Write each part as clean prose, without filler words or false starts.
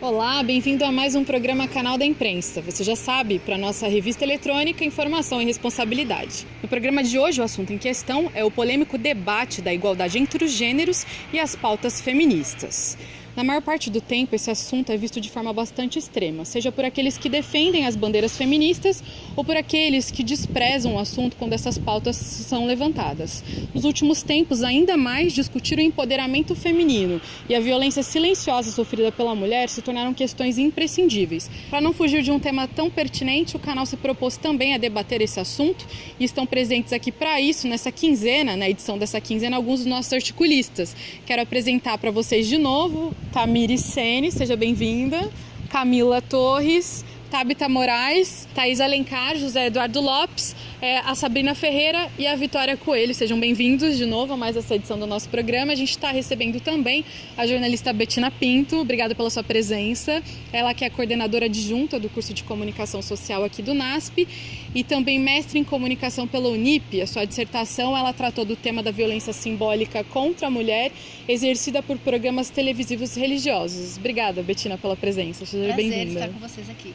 Olá, bem-vindo a mais um programa Canal da Imprensa. Você já sabe, para nossa revista eletrônica Informação e Responsabilidade. No programa de hoje, o assunto em questão é o polêmico debate da igualdade entre os gêneros e as pautas feministas. Na maior parte do tempo, esse assunto é visto de forma bastante extrema, seja por aqueles que defendem as bandeiras feministas ou por aqueles que desprezam o assunto quando essas pautas são levantadas. Nos últimos tempos, ainda mais discutir o empoderamento feminino e a violência silenciosa sofrida pela mulher se tornaram questões imprescindíveis. Para não fugir de um tema tão pertinente, o canal se propôs também a debater esse assunto e estão presentes aqui para isso, nessa quinzena, na edição dessa quinzena, alguns dos nossos articulistas. Quero apresentar para vocês de novo Tamires Sene, seja bem-vinda, Camila Torres, Tabita Moraes, Thaís Alencar, José Eduardo Lopes, a Sabrina Ferreira e a Vitória Coelho. Sejam bem-vindos de novo a mais essa edição do nosso programa. A gente está recebendo também a jornalista Betina Pinto. Obrigada pela sua presença. Ela que é coordenadora adjunta do curso de Comunicação Social aqui do NASP e também mestre em Comunicação pela Unip. A sua dissertação, ela tratou do tema da violência simbólica contra a mulher exercida por programas televisivos religiosos. Obrigada, Betina, pela presença. Seja bem-vinda. Prazer estar com vocês aqui.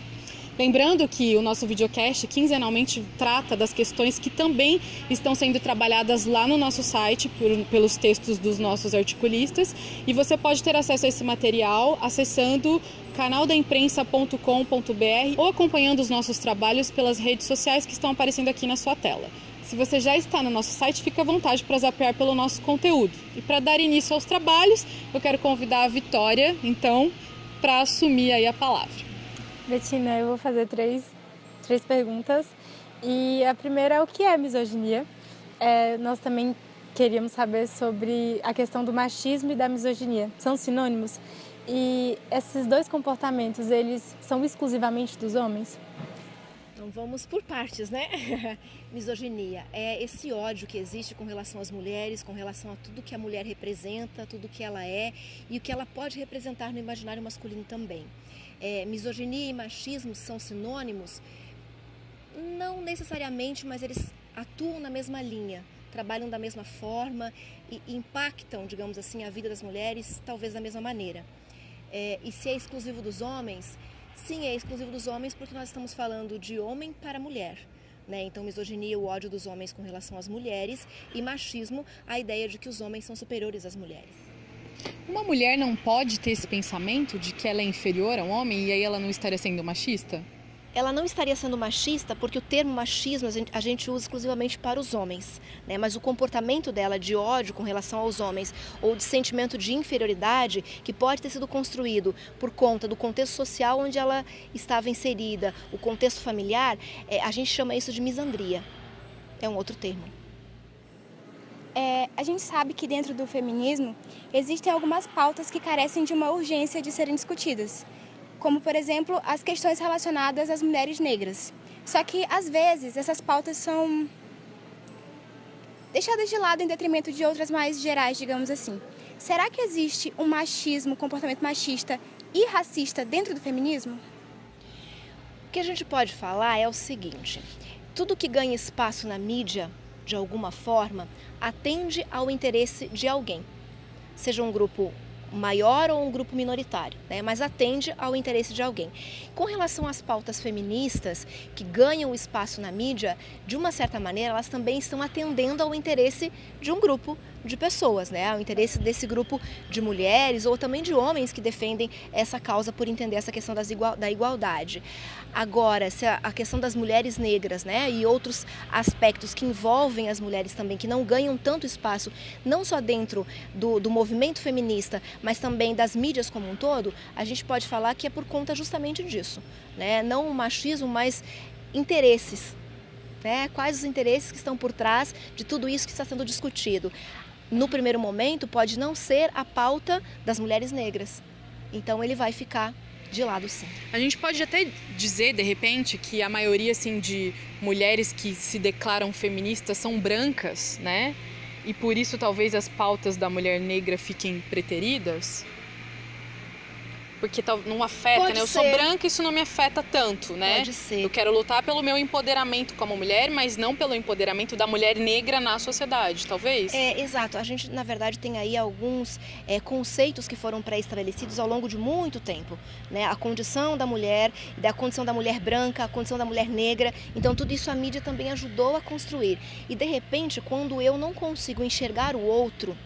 Lembrando que o nosso videocast quinzenalmente trata das questões que também estão sendo trabalhadas lá no nosso site pelos textos dos nossos articulistas e você pode ter acesso a esse material acessando canaldaimprensa.com.br ou acompanhando os nossos trabalhos pelas redes sociais que estão aparecendo aqui na sua tela. Se você já está no nosso site, fique à vontade para zapear pelo nosso conteúdo. E para dar início aos trabalhos, eu quero convidar a Vitória, então, para assumir aí a palavra. Betina, eu vou fazer três perguntas. E a primeira é o que é misoginia? Nós também queríamos saber sobre a questão do machismo e da misoginia. São sinônimos? E esses dois comportamentos, eles são exclusivamente dos homens? Então vamos por partes, né? Misoginia é esse ódio que existe com relação às mulheres, com relação a tudo que a mulher representa, tudo que ela é e o que ela pode representar no imaginário masculino também. Misoginia e machismo são sinônimos? Não necessariamente, mas eles atuam na mesma linha, trabalham da mesma forma e impactam, digamos assim, a vida das mulheres talvez da mesma maneira. E se é exclusivo dos homens? Sim, é exclusivo dos homens porque nós estamos falando de homem para mulher. Né? Então, misoginia, o ódio dos homens com relação às mulheres e machismo, a ideia de que os homens são superiores às mulheres. Uma mulher não pode ter esse pensamento de que ela é inferior a um homem e aí ela não estaria sendo machista? Ela não estaria sendo machista porque o termo machismo a gente usa exclusivamente para os homens, né? Mas o comportamento dela de ódio com relação aos homens ou de sentimento de inferioridade que pode ter sido construído por conta do contexto social onde ela estava inserida, o contexto familiar, a gente chama isso de misandria, é um outro termo. A gente sabe que dentro do feminismo existem algumas pautas que carecem de uma urgência de serem discutidas, como, por exemplo, as questões relacionadas às mulheres negras. Só que, às vezes, essas pautas são deixadas de lado em detrimento de outras mais gerais, digamos assim. Será que existe um machismo, um comportamento machista e racista dentro do feminismo? O que a gente pode falar é o seguinte: tudo que ganha espaço na mídia, de alguma forma, atende ao interesse de alguém, seja um grupo maior ou um grupo minoritário, né? Mas atende ao interesse de alguém. Com relação às pautas feministas que ganham espaço na mídia, de uma certa maneira, elas também estão atendendo ao interesse de um grupo de pessoas, né? Ao interesse desse grupo de mulheres ou também de homens que defendem essa causa por entender essa questão da igualdade. Agora, se a questão das mulheres negras, né, e outros aspectos que envolvem as mulheres também, que não ganham tanto espaço, não só dentro do movimento feminista, mas também das mídias como um todo, a gente pode falar que é por conta justamente disso, né? Não o machismo, mas interesses, né? Quais os interesses que estão por trás de tudo isso que está sendo discutido? No primeiro momento, pode não ser a pauta das mulheres negras, então ele vai ficar de lado, sim. A gente pode até dizer, de repente, que a maioria assim, de mulheres que se declaram feministas são brancas, né? E por isso talvez as pautas da mulher negra fiquem preteridas? porque não afeta, Pode né? Eu ser. sou branca, isso não me afeta tanto, né? Pode ser. Eu quero lutar pelo meu empoderamento como mulher, mas não pelo empoderamento da mulher negra na sociedade, talvez? Exato. A gente, na verdade, tem aí alguns conceitos que foram pré-estabelecidos ao longo de muito tempo, né? A condição da mulher branca, a condição da mulher negra. Então, tudo isso a mídia também ajudou a construir. E, de repente, quando eu não consigo enxergar o outro,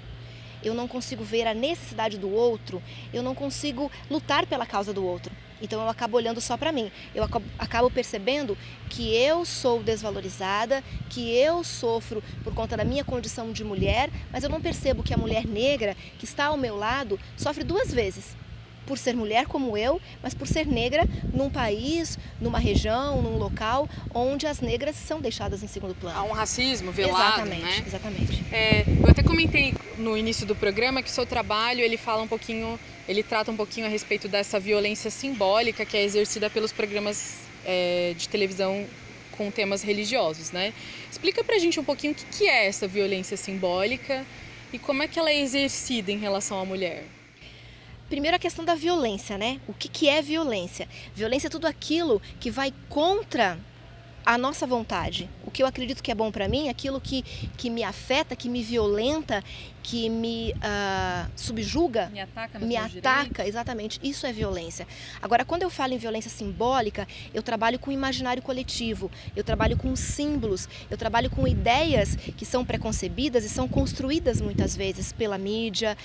eu não consigo ver a necessidade do outro, eu não consigo lutar pela causa do outro. Então eu acabo olhando só para mim, eu acabo percebendo que eu sou desvalorizada, que eu sofro por conta da minha condição de mulher, mas eu não percebo que a mulher negra que está ao meu lado sofre duas vezes. Por ser mulher como eu, mas por ser negra num país, numa região, num local onde as negras são deixadas em segundo plano. Há um racismo velado, exatamente, né? Exatamente. Eu até comentei no início do programa que o seu trabalho, ele trata um pouquinho a respeito dessa violência simbólica que é exercida pelos programas de televisão com temas religiosos, né? Explica pra gente um pouquinho o que é essa violência simbólica e como é que ela é exercida em relação à mulher. Primeiro a questão da violência, né? O que é violência? Violência é tudo aquilo que vai contra a nossa vontade. O que eu acredito que é bom para mim, aquilo que me afeta, que me violenta, que me subjuga, me ataca, exatamente, isso é violência. Agora, quando eu falo em violência simbólica, eu trabalho com imaginário coletivo, eu trabalho com símbolos, eu trabalho com ideias que são preconcebidas e são construídas muitas vezes pela mídia,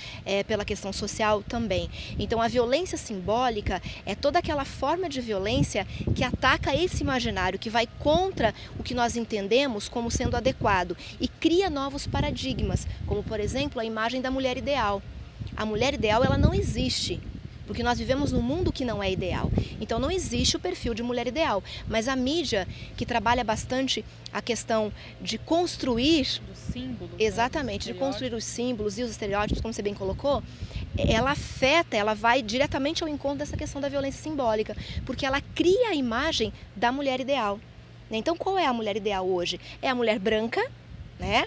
pela questão social também. Então, a violência simbólica é toda aquela forma de violência que ataca esse imaginário, que vai contra o que nós entendemos como sendo adequado e cria novos paradigmas, como, por exemplo, a imagem da mulher ideal. A mulher ideal, ela não existe, porque nós vivemos num mundo que não é ideal. Então não existe o perfil de mulher ideal, mas a mídia, que trabalha bastante a questão de construir dos símbolos, exatamente, de construir os símbolos e os estereótipos, como você bem colocou, ela afeta, ela vai diretamente ao encontro dessa questão da violência simbólica, porque ela cria a imagem da mulher ideal. Então qual é a mulher ideal hoje? É a mulher branca, né?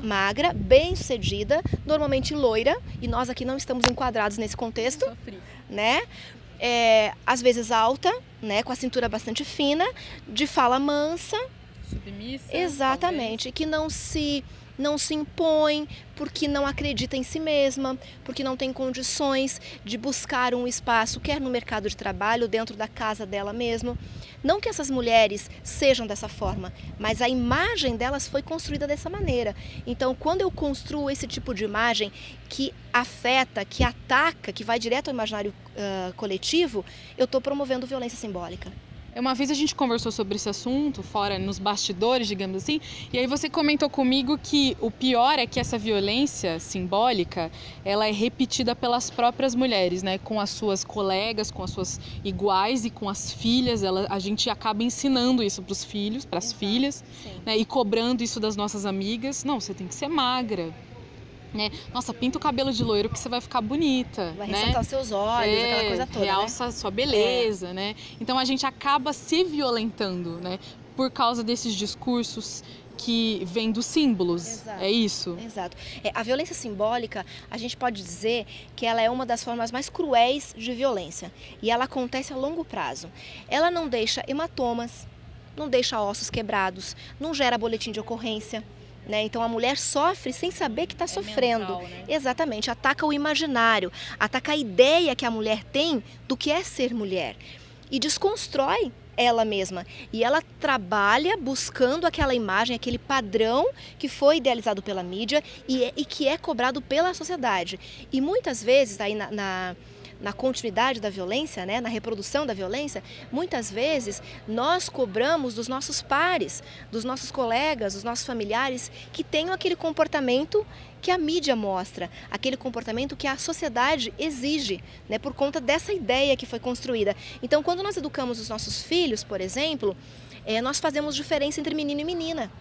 Magra, bem-sucedida, normalmente loira, e nós aqui não estamos enquadrados nesse contexto, né? Às vezes alta, né? Com a cintura bastante fina, de fala mansa, submissa, exatamente, que não se impõe, porque não acredita em si mesma, porque não tem condições de buscar um espaço, quer no mercado de trabalho, dentro da casa dela mesma. Não que essas mulheres sejam dessa forma, mas a imagem delas foi construída dessa maneira. Então, quando eu construo esse tipo de imagem que afeta, que ataca, que vai direto ao imaginário coletivo, eu estou promovendo violência simbólica. Uma vez a gente conversou sobre esse assunto, fora nos bastidores, digamos assim, e aí você comentou comigo que o pior é que essa violência simbólica, ela é repetida pelas próprias mulheres, né? Com as suas colegas, com as suas iguais e com as filhas, a gente acaba ensinando isso para os filhos, para as filhas, né? E cobrando isso das nossas amigas. Não, você tem que ser magra. Né? Nossa, pinta o cabelo de loiro que você vai ficar bonita. Vai né? ressaltar os seus olhos, aquela coisa toda. Realça a sua beleza, né? Então a gente acaba se violentando, né? Por causa desses discursos que vêm dos símbolos. Exato. É isso? Exato. A violência simbólica, a gente pode dizer que ela é uma das formas mais cruéis de violência. E ela acontece a longo prazo. Ela não deixa hematomas, não deixa ossos quebrados, não gera boletim de ocorrência. Né? Então a mulher sofre sem saber que está sofrendo. Mental, né? Exatamente, ataca o imaginário, ataca a ideia que a mulher tem do que é ser mulher e desconstrói ela mesma. E ela trabalha buscando aquela imagem, aquele padrão que foi idealizado pela mídia e que é cobrado pela sociedade. E muitas vezes, aí na continuidade da violência, né, na reprodução da violência, muitas vezes nós cobramos dos nossos pares, dos nossos colegas, dos nossos familiares que tenham aquele comportamento que a mídia mostra, aquele comportamento que a sociedade exige, né, por conta dessa ideia que foi construída. Então, quando nós educamos os nossos filhos, por exemplo, nós fazemos diferença entre menino e menina.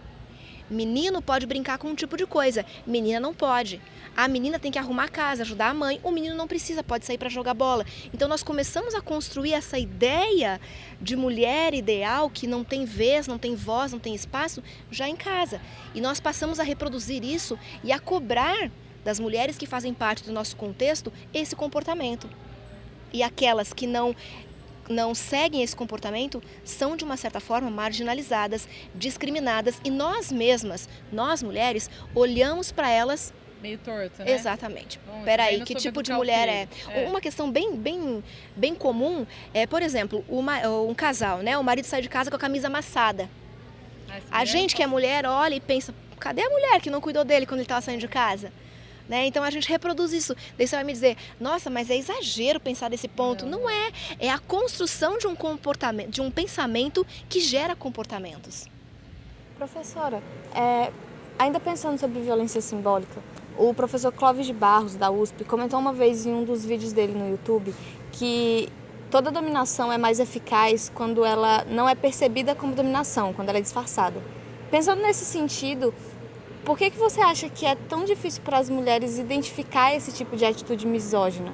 Menino pode brincar com um tipo de coisa, menina não pode. A menina tem que arrumar a casa, ajudar a mãe, o menino não precisa, pode sair para jogar bola. Então nós começamos a construir essa ideia de mulher ideal que não tem vez, não tem voz, não tem espaço, já em casa. E nós passamos a reproduzir isso e a cobrar das mulheres que fazem parte do nosso contexto esse comportamento. e aquelas que não seguem esse comportamento são, de uma certa forma, marginalizadas, discriminadas, e nós mesmas, nós mulheres, olhamos para elas meio torto, né? Exatamente. Bom, Peraí, que tipo de mulher é? Uma questão bem comum é, por exemplo, um casal, né? O marido sai de casa com a camisa amassada. A gente que é mulher olha e pensa, cadê a mulher que não cuidou dele quando ele estava saindo de casa? Né? Então a gente reproduz isso. Daí você vai me dizer, nossa, mas é exagero pensar desse ponto. Não é. É a construção de um comportamento, de um pensamento que gera comportamentos. Professora, ainda pensando sobre violência simbólica, o professor Clóvis de Barros, da USP, comentou uma vez em um dos vídeos dele no YouTube que toda dominação é mais eficaz quando ela não é percebida como dominação, quando ela é disfarçada. Pensando nesse sentido, por que você acha que é tão difícil para as mulheres identificar esse tipo de atitude misógina,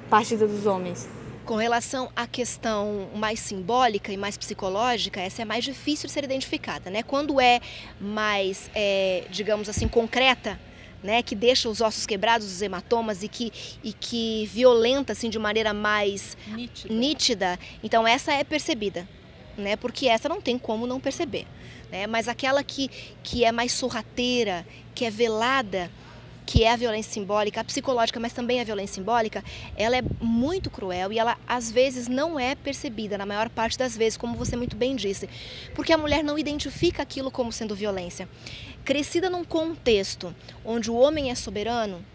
partida dos homens? Com relação à questão mais simbólica e mais psicológica, essa é mais difícil de ser identificada, né? Quando é mais, digamos assim, concreta, né, que deixa os ossos quebrados, os hematomas e que violenta assim, de maneira mais nítida, então essa é percebida, né, porque essa não tem como não perceber. Né, mas aquela que é mais sorrateira, que é velada, que é a violência simbólica, a psicológica, mas também a violência simbólica, ela é muito cruel e ela às vezes não é percebida, na maior parte das vezes, como você muito bem disse, porque a mulher não identifica aquilo como sendo violência. Crescida num contexto onde o homem é soberano,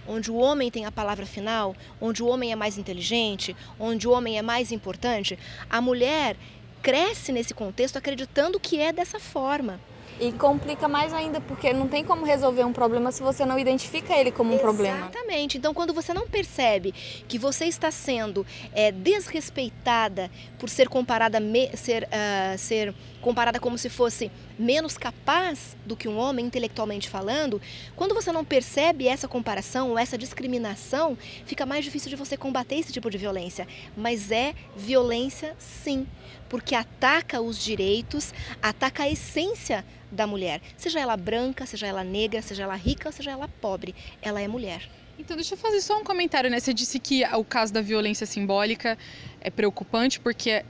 onde o homem tem a palavra final, onde o homem é mais inteligente, onde o homem é mais importante, a mulher cresce nesse contexto acreditando que é dessa forma. E complica mais ainda, porque não tem como resolver um problema se você não identifica ele como um problema. Exatamente. Então, quando você não percebe que você está sendo desrespeitada por ser comparada, ser comparada como se fosse menos capaz do que um homem, intelectualmente falando, quando você não percebe essa comparação ou essa discriminação, fica mais difícil de você combater esse tipo de violência. Mas é violência, sim, porque ataca os direitos, ataca a essência da mulher, seja ela branca, seja ela negra, seja ela rica, seja ela pobre, ela é mulher. Então, deixa eu fazer só um comentário, né? Você disse que o caso da violência simbólica é preocupante porque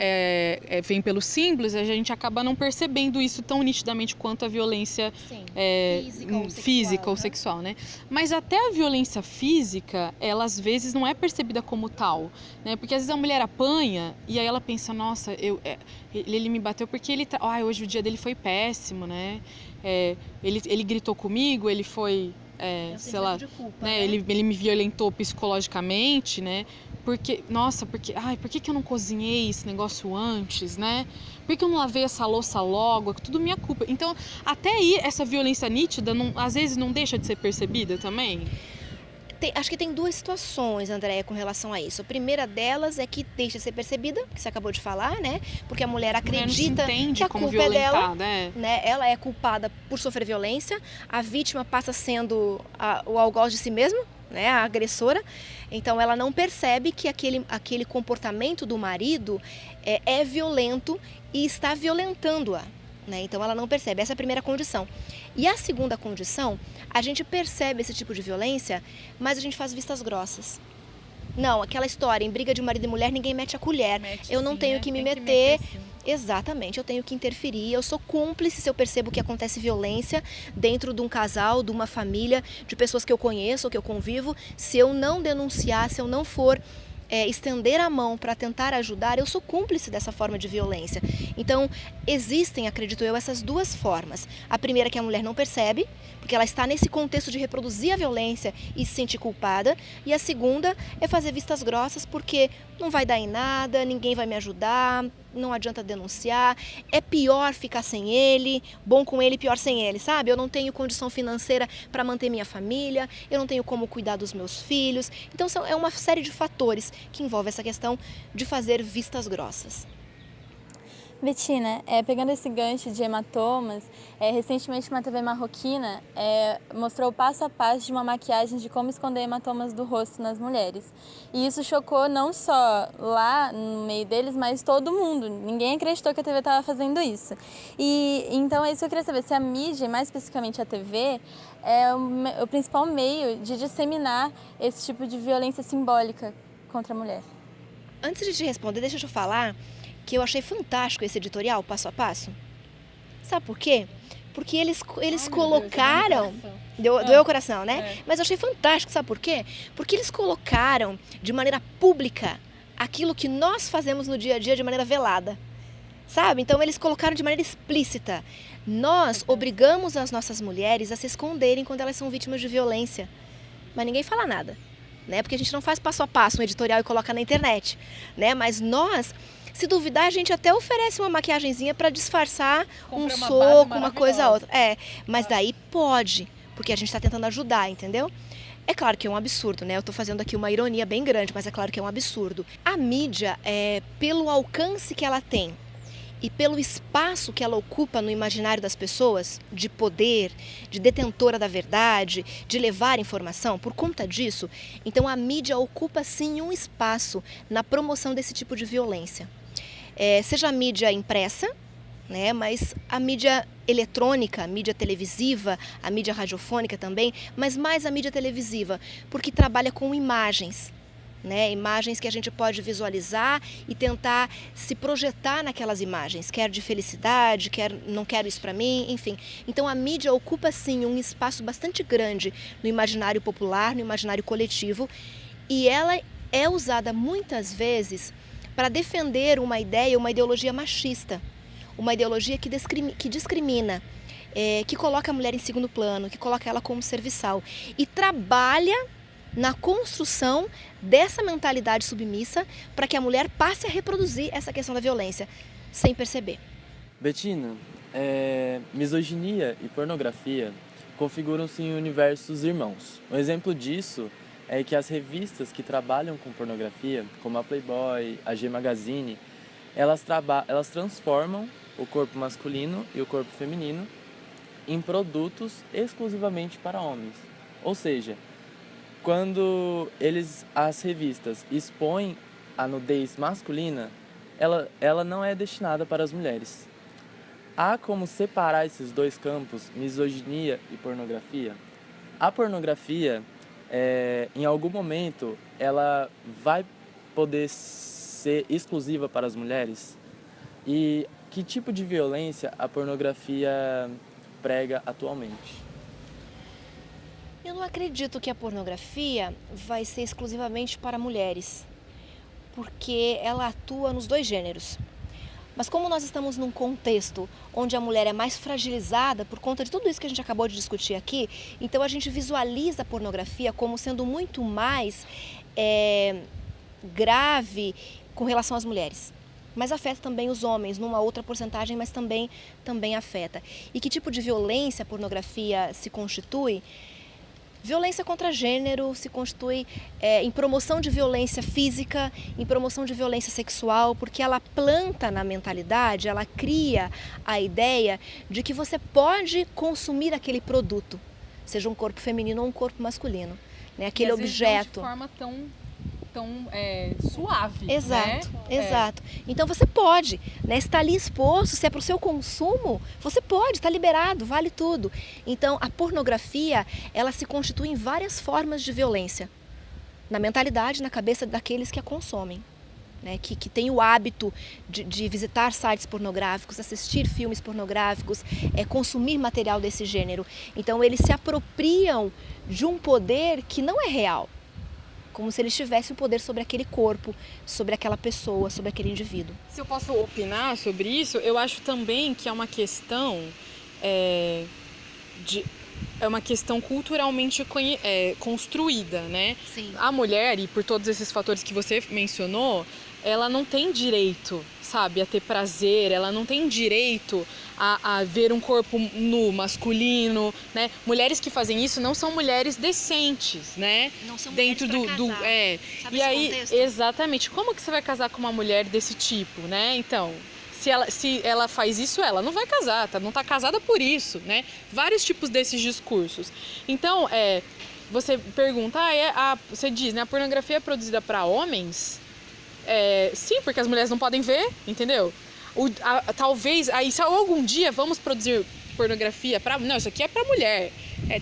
vem pelos símbolos, a gente acaba não percebendo isso tão nitidamente quanto a violência física ou sexual, né? Mas até a violência física, ela às vezes não é percebida como tal, né? Porque às vezes a mulher apanha e aí ela pensa, nossa, ele me bateu porque hoje o dia dele foi péssimo, né? Ele gritou comigo, ele foi... sei lá, culpa, né? Ele me violentou psicologicamente, né? Por que eu não cozinhei esse negócio antes, né? Por que eu não lavei essa louça logo? É tudo minha culpa. Então, até aí, essa violência nítida, às vezes, não deixa de ser percebida também? Acho que tem duas situações, Andréia, com relação a isso. A primeira delas é que deixa de ser percebida, que você acabou de falar, né? Porque a mulher acredita que a culpa é dela, né? Ela é culpada por sofrer violência, a vítima passa sendo o algoz de si mesma, né? A agressora. Então ela não percebe que aquele comportamento do marido é violento e está violentando-a. Né? Então ela não percebe, essa é a primeira condição. E a segunda condição, a gente percebe esse tipo de violência, mas a gente faz vistas grossas. Não, aquela história, em briga de marido e mulher, ninguém mete a colher. Eu não tenho que me meter. Exatamente, eu tenho que interferir, eu sou cúmplice se eu percebo que acontece violência dentro de um casal, de uma família, de pessoas que eu conheço ou que eu convivo. Se eu não denunciar, se eu não for estender a mão para tentar ajudar, eu sou cúmplice dessa forma de violência. Então, existem, acredito eu, essas duas formas. A primeira que a mulher não percebe, porque ela está nesse contexto de reproduzir a violência e se sentir culpada. E a segunda é fazer vistas grossas, porque não vai dar em nada, ninguém vai me ajudar, não adianta denunciar, é pior ficar sem ele, bom com ele, pior sem ele, sabe? Eu não tenho condição financeira para manter minha família, eu não tenho como cuidar dos meus filhos. Então é uma série de fatores que envolve essa questão de fazer vistas grossas. Betina, pegando esse gancho de hematomas, recentemente uma TV marroquina mostrou o passo a passo de uma maquiagem de como esconder hematomas do rosto nas mulheres. E isso chocou não só lá no meio deles, mas todo mundo. Ninguém acreditou que a TV estava fazendo isso. E então é isso que eu queria saber, se a mídia, e mais especificamente a TV, é o principal meio de disseminar esse tipo de violência simbólica contra a mulher. Antes de te responder, deixa eu te falar que eu achei fantástico esse editorial, passo a passo. Sabe por quê? Porque eles colocaram... Doeu o coração, né? Mas eu achei fantástico, sabe por quê? Porque eles colocaram de maneira pública aquilo que nós fazemos no dia a dia de maneira velada. Sabe? Então eles colocaram de maneira explícita. Nós obrigamos as nossas mulheres a se esconderem quando elas são vítimas de violência. Mas ninguém fala nada, né? Porque a gente não faz passo a passo um editorial e coloca na internet, né? Mas nós, se duvidar, a gente até oferece uma maquiagenzinha para disfarçar um soco, uma coisa a outra. Mas daí pode, porque a gente está tentando ajudar, entendeu? É claro que é um absurdo, né? Eu estou fazendo aqui uma ironia bem grande, mas é claro que é um absurdo. A mídia, pelo alcance que ela tem e pelo espaço que ela ocupa no imaginário das pessoas, de poder, de detentora da verdade, de levar informação, por conta disso, então a mídia ocupa sim um espaço na promoção desse tipo de violência. Seja a mídia impressa, né, mas a mídia eletrônica, a mídia televisiva, a mídia radiofônica também, mas mais a mídia televisiva, porque trabalha com imagens. Né, imagens que a gente pode visualizar e tentar se projetar naquelas imagens, quer de felicidade, quer não quero isso para mim, enfim. Então a mídia ocupa sim um espaço bastante grande no imaginário popular, no imaginário coletivo, e ela é usada muitas vezes para defender uma ideia, uma ideologia machista, uma ideologia que discrimina, que coloca a mulher em segundo plano, que coloca ela como serviçal e trabalha na construção dessa mentalidade submissa para que a mulher passe a reproduzir essa questão da violência, sem perceber. Betina, misoginia e pornografia configuram-se em universos irmãos. Um exemplo disso é que as revistas que trabalham com pornografia, como a Playboy, a G Magazine, elas transformam o corpo masculino e o corpo feminino em produtos exclusivamente para homens. Ou seja, quando as revistas expõem a nudez masculina, ela não é destinada para as mulheres. Há como separar esses dois campos, misoginia e pornografia? A pornografia, em algum momento, ela vai poder ser exclusiva para as mulheres? E que tipo de violência a pornografia prega atualmente? Eu não acredito que a pornografia vai ser exclusivamente para mulheres, porque ela atua nos dois gêneros. Mas como nós estamos num contexto onde a mulher é mais fragilizada por conta de tudo isso que a gente acabou de discutir aqui, então a gente visualiza a pornografia como sendo muito mais grave com relação às mulheres. Mas afeta também os homens, numa outra porcentagem, mas também afeta. E que tipo de violência a pornografia se constitui? Violência contra gênero se constitui em promoção de violência física, em promoção de violência sexual, porque ela planta na mentalidade, ela cria a ideia de que você pode consumir aquele produto, seja um corpo feminino ou um corpo masculino, né? Aquele objeto. De forma tão suave. Exato, né? Exato. Então você pode, né, estar ali exposto, se é para o seu consumo, você pode, está liberado, vale tudo. Então a pornografia, ela se constitui em várias formas de violência, na mentalidade, na cabeça daqueles que a consomem, né, que tem o hábito de visitar sites pornográficos, assistir filmes pornográficos, consumir material desse gênero. Então eles se apropriam de um poder que não é real, como se eles tivessem o poder sobre aquele corpo, sobre aquela pessoa, sobre aquele indivíduo. Se eu posso opinar sobre isso, eu acho também que é uma questão é uma questão culturalmente construída, né? Sim. A mulher, e por todos esses fatores que você mencionou, ela não tem direito, sabe, a ter prazer, ela não tem direito a ver um corpo nu, masculino, né? Mulheres que fazem isso não são mulheres decentes, né? Não são dentro mulheres pra casar. Sabe e esse aí, contexto? exatamente, como que você vai casar com uma mulher desse tipo, né? Então, se ela faz isso, ela não vai casar, não tá casada por isso, né? Vários tipos desses discursos. Então, você pergunta, você diz, né? A pornografia é produzida para homens? Sim, porque as mulheres não podem ver, entendeu? Talvez, aí se algum dia vamos produzir pornografia para... Não, isso aqui é para mulher.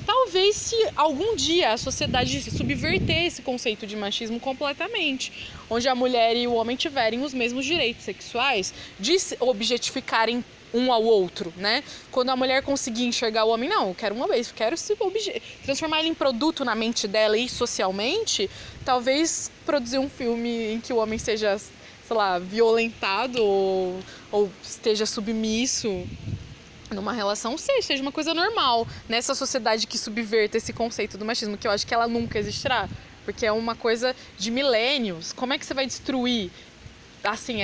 Talvez se algum dia a sociedade subverter esse conceito de machismo completamente, onde a mulher e o homem tiverem os mesmos direitos sexuais de se objetificarem um ao outro, né? Quando a mulher conseguir enxergar o homem, não, eu quero uma vez, quero transformar ele em produto na mente dela e socialmente, talvez produzir um filme em que o homem seja, sei lá, violentado ou esteja submisso numa relação, seja uma coisa normal nessa sociedade que subverta esse conceito do machismo, que eu acho que ela nunca existirá, porque é uma coisa de milênios. Como é que você vai destruir? Assim,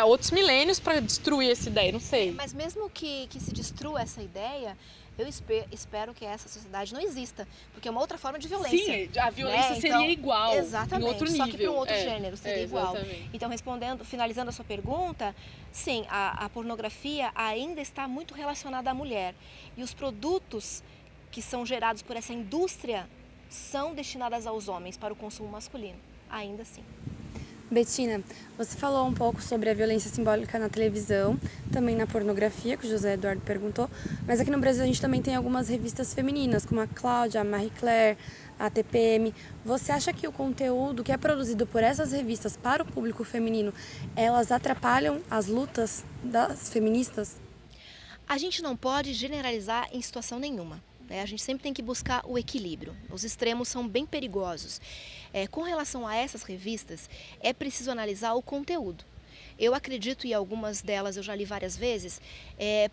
outros milênios para destruir essa ideia, não sei. Mas mesmo que se destrua essa ideia, eu espero que essa sociedade não exista, porque é uma outra forma de violência. Sim, a violência seria então, igual, exatamente, em outro nível. Só que para um outro gênero seria igual. Exatamente. Então, finalizando a sua pergunta, sim, a pornografia ainda está muito relacionada à mulher. E os produtos que são gerados por essa indústria são destinados aos homens para o consumo masculino, ainda assim. Betina, você falou um pouco sobre a violência simbólica na televisão, também na pornografia, que o José Eduardo perguntou, mas aqui no Brasil a gente também tem algumas revistas femininas, como a Cláudia, a Marie Claire, a TPM. Você acha que o conteúdo que é produzido por essas revistas para o público feminino, elas atrapalham as lutas das feministas? A gente não pode generalizar em situação nenhuma. A gente sempre tem que buscar o equilíbrio. Os extremos são bem perigosos. Com relação a essas revistas, é preciso analisar o conteúdo. Eu acredito, e algumas delas eu já li várias vezes,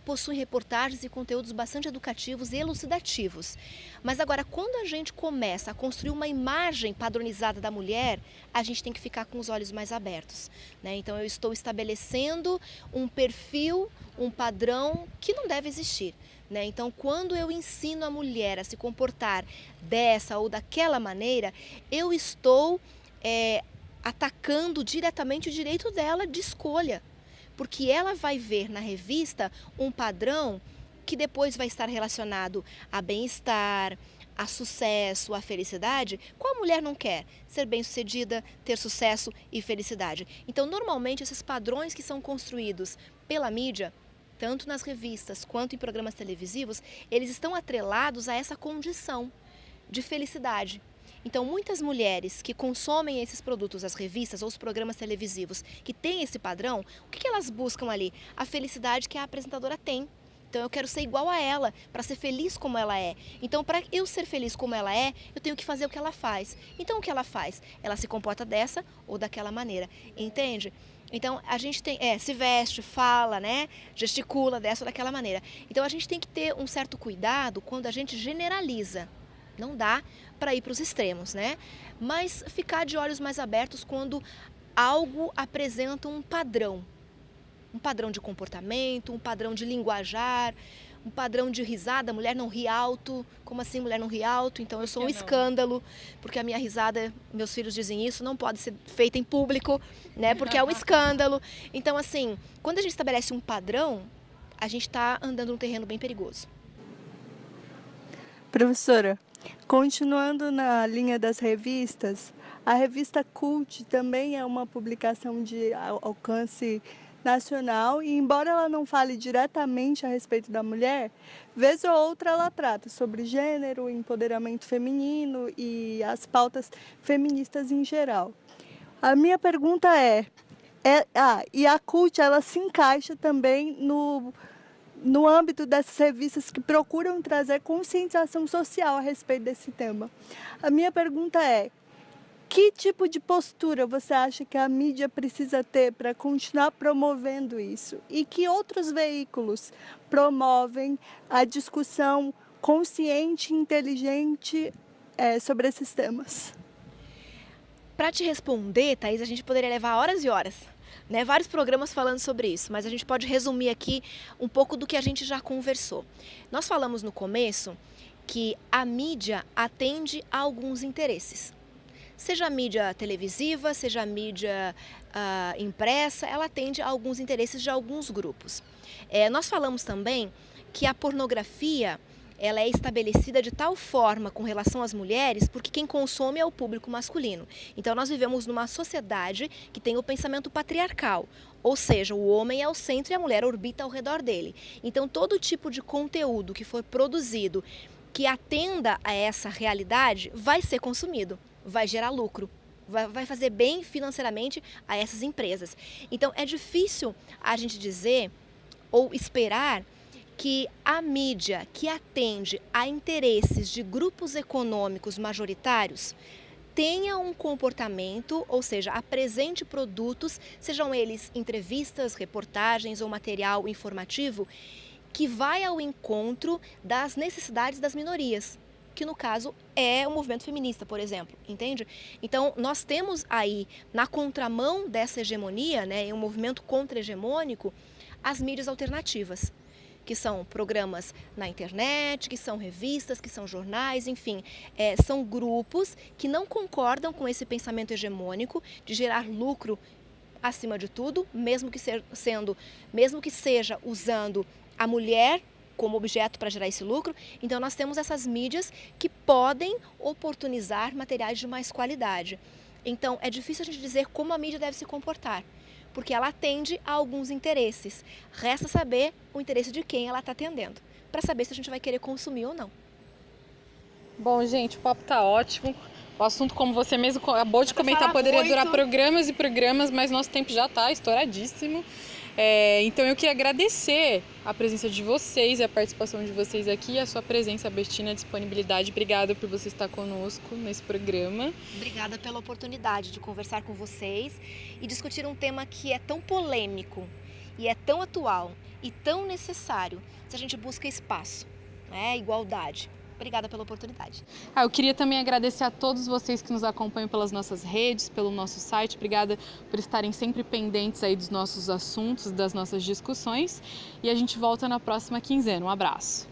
possuem reportagens e conteúdos bastante educativos e elucidativos. Mas agora, quando a gente começa a construir uma imagem padronizada da mulher, a gente tem que ficar com os olhos mais abertos, né? Então, eu estou estabelecendo um perfil, um padrão que não deve existir, né? Então, quando eu ensino a mulher a se comportar dessa ou daquela maneira, eu estou atacando diretamente o direito dela de escolha, porque ela vai ver na revista um padrão que depois vai estar relacionado a bem-estar, a sucesso, a felicidade. Qual mulher não quer ser bem-sucedida, ter sucesso e felicidade? Então, normalmente, esses padrões que são construídos pela mídia, tanto nas revistas quanto em programas televisivos, eles estão atrelados a essa condição de felicidade. Então, muitas mulheres que consomem esses produtos, as revistas ou os programas televisivos, que têm esse padrão, o que elas buscam ali? A felicidade que a apresentadora tem. Então, eu quero ser igual a ela, para ser feliz como ela é. Então, para eu ser feliz como ela é, eu tenho que fazer o que ela faz. Então, o que ela faz? Ela se comporta dessa ou daquela maneira, entende? Então, a gente tem, se veste, fala, né? Gesticula dessa ou daquela maneira. Então, a gente tem que ter um certo cuidado quando a gente generaliza. Não dá para ir para os extremos, né? Mas ficar de olhos mais abertos quando algo apresenta um padrão de comportamento, um padrão de linguajar, um padrão de risada. Mulher não ri alto. Como assim mulher não ri alto? Então eu sou um escândalo, porque a minha risada, meus filhos dizem isso, não pode ser feita em público, né? Porque é um escândalo. Então, assim, quando a gente estabelece um padrão, a gente está andando num terreno bem perigoso. Professora, continuando na linha das revistas, a revista Cult também é uma publicação de alcance nacional e, embora ela não fale diretamente a respeito da mulher, vez ou outra ela trata sobre gênero, empoderamento feminino e as pautas feministas em geral. A minha pergunta e a Cult, ela se encaixa também no âmbito dessas revistas que procuram trazer conscientização social a respeito desse tema. A minha pergunta é: que tipo de postura você acha que a mídia precisa ter para continuar promovendo isso? E que outros veículos promovem a discussão consciente e inteligente sobre esses temas? Para te responder, Thaís, a gente poderia levar horas e horas, né? Vários programas falando sobre isso, mas a gente pode resumir aqui um pouco do que a gente já conversou. Nós falamos no começo que a mídia atende a alguns interesses. Seja a mídia televisiva, seja a mídia impressa, ela atende a alguns interesses de alguns grupos. Nós falamos também que a pornografia ela é estabelecida de tal forma com relação às mulheres, porque quem consome é o público masculino. Então nós vivemos numa sociedade que tem o pensamento patriarcal, ou seja, o homem é o centro e a mulher orbita ao redor dele. Então todo tipo de conteúdo que for produzido que atenda a essa realidade vai ser consumido, vai gerar lucro, vai fazer bem financeiramente a essas empresas. Então é difícil a gente dizer ou esperar que a mídia que atende a interesses de grupos econômicos majoritários tenha um comportamento, ou seja, apresente produtos, sejam eles entrevistas, reportagens ou material informativo, que vai ao encontro das necessidades das minorias, que no caso é o movimento feminista, por exemplo, entende? Então, nós temos aí, na contramão dessa hegemonia, né, um movimento contra-hegemônico, as mídias alternativas, que são programas na internet, que são revistas, que são jornais, enfim, são grupos que não concordam com esse pensamento hegemônico de gerar lucro acima de tudo, mesmo que seja usando a mulher como objeto para gerar esse lucro. Então nós temos essas mídias que podem oportunizar materiais de mais qualidade. Então é difícil a gente dizer como a mídia deve se comportar, porque ela atende a alguns interesses. Resta saber o interesse de quem ela está atendendo, para saber se a gente vai querer consumir ou não. Bom, gente, o papo tá ótimo. O assunto, como você mesmo acabou de comentar, poderia durar programas e programas, mas nosso tempo já está estouradíssimo. Então eu queria agradecer a presença de vocês e a participação de vocês aqui, a sua presença, Bettina, a disponibilidade. Obrigada por você estar conosco nesse programa. Obrigada pela oportunidade de conversar com vocês e discutir um tema que é tão polêmico e é tão atual e tão necessário se a gente busca espaço, né? Igualdade. Obrigada pela oportunidade. Eu queria também agradecer a todos vocês que nos acompanham pelas nossas redes, pelo nosso site. Obrigada por estarem sempre pendentes aí dos nossos assuntos, das nossas discussões. E a gente volta na próxima quinzena. Um abraço.